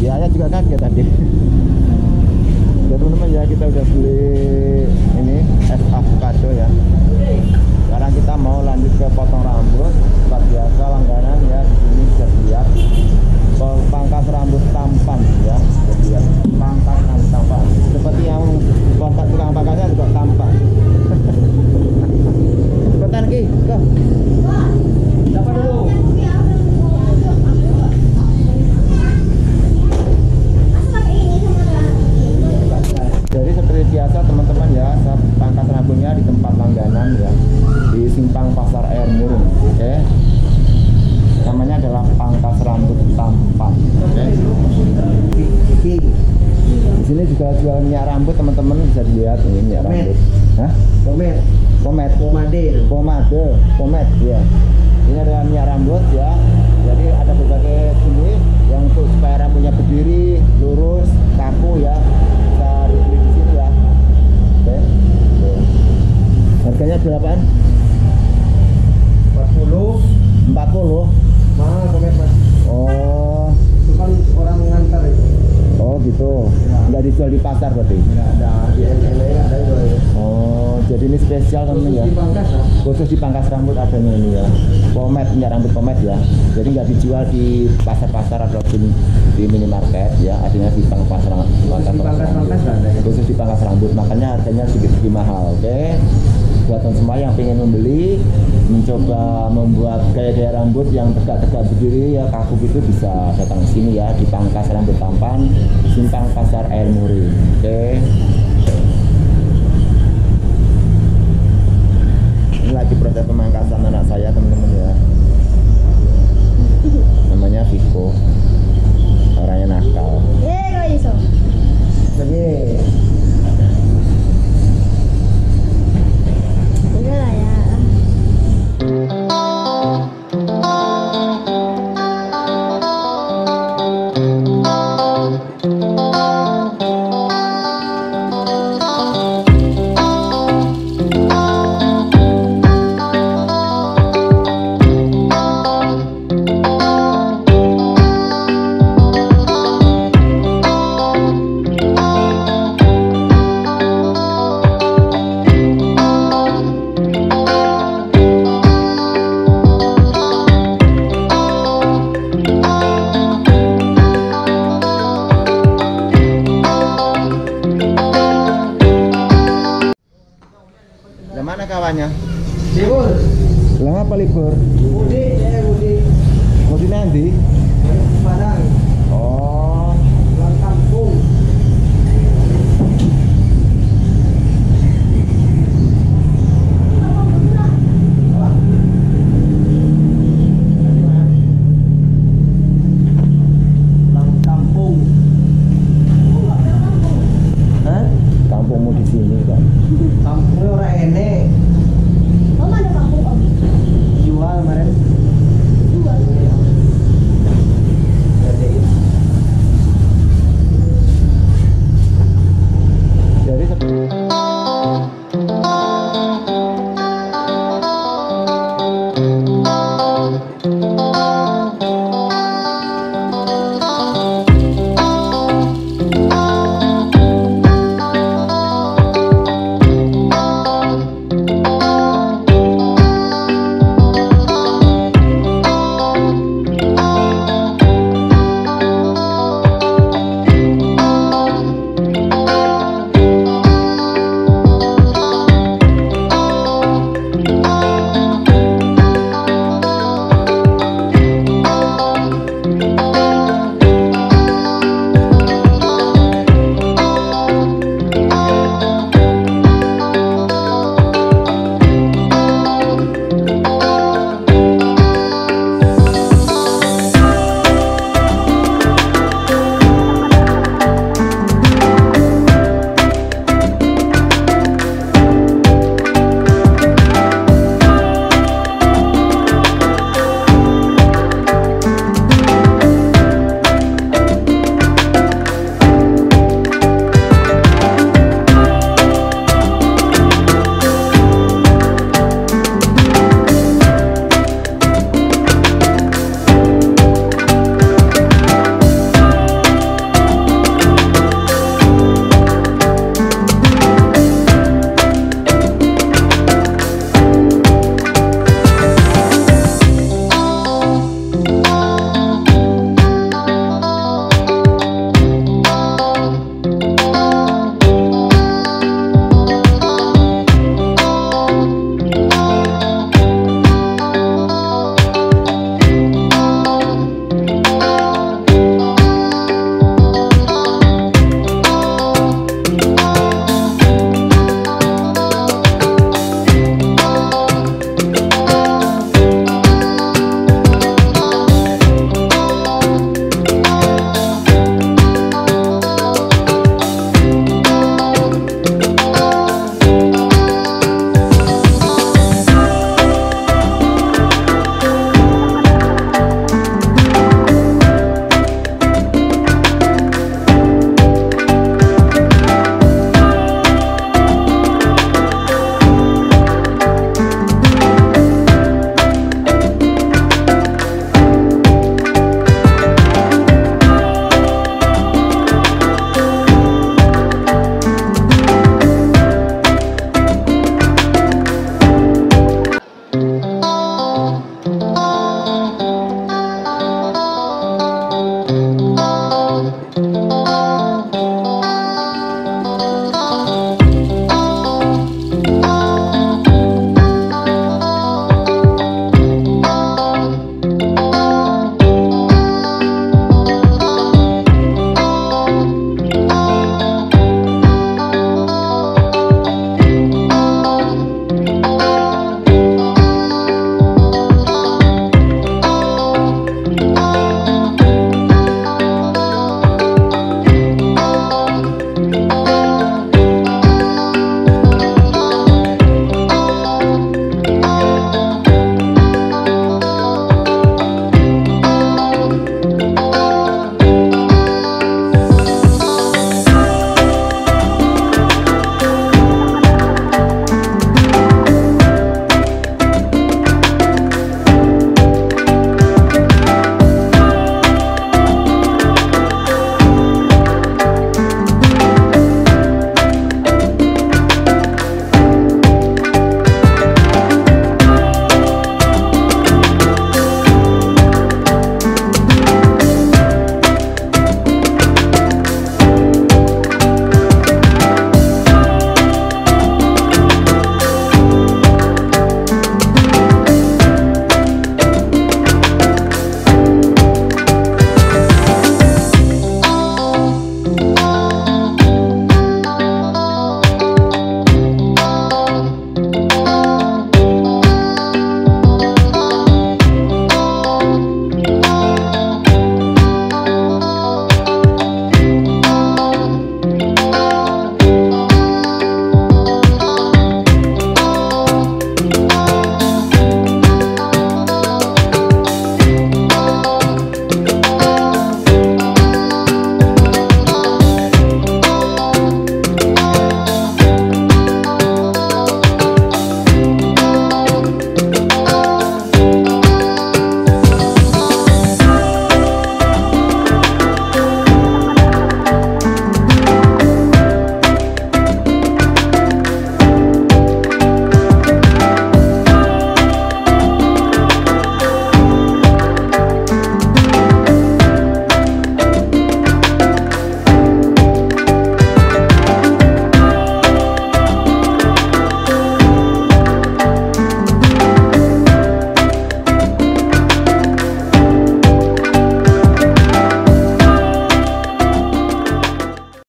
Iya, saya juga kaget tadi. Ya teman-teman ya, kita udah beli ini es avocado ya. Sekarang kita mau lanjut ke potong rambut. Seperti biasa langganan ya, di sini bisa dilihat pangkas rambut tampan ya. Bisa lihat pangkas rambut tampan. Seperti yang tukang pangkasnya juga tampan. Cepetan Ki, go. Siapa dulu? Jadi seperti biasa teman-teman ya, pangkas rambutnya di tempat langganan ya, di simpang pasar air muring. Oke, namanya adalah pangkas rambut tampan. Oke. Di sini juga jual minyak rambut teman-teman, bisa dilihat ini minyak rambut. Hah? Pomade ya. Ini adalah minyak rambut ya. Jadi ada berbagai jenis yang untuk supaya rambutnya berdiri, lurus, kaku ya. Bisa dibeli di sini ya. Oke. Harganya berapaan? 40. Mahal pomade Mas. Oh. Itu kan orang ngantar itu. Oh gitu. Ya. Nggak dijual di pasar berarti? Nggak ada di Inilah ada juga ya. Oh, jadi ini spesial teman ya. Di pangkas ya. Khusus di pangkas rambut adanya ini ya. Pomade, minyak rambut pomade ya. Jadi nggak dijual di pasar-pasar ataupun di minimarket ya. Adanya di pangkas rambut. Khusus di pangkas rambut, makanya harganya sedikit lebih mahal. Oke. Buat teman semua yang pengen membeli, mencoba membuat gaya-gaya rambut yang tegak-tegak berdiri ya, kaku gitu, bisa datang ke sini ya, di pangkas rambut tampan, simpang pasar air muring. Oke. Ini lagi proses pemangkasan anak saya teman-teman ya.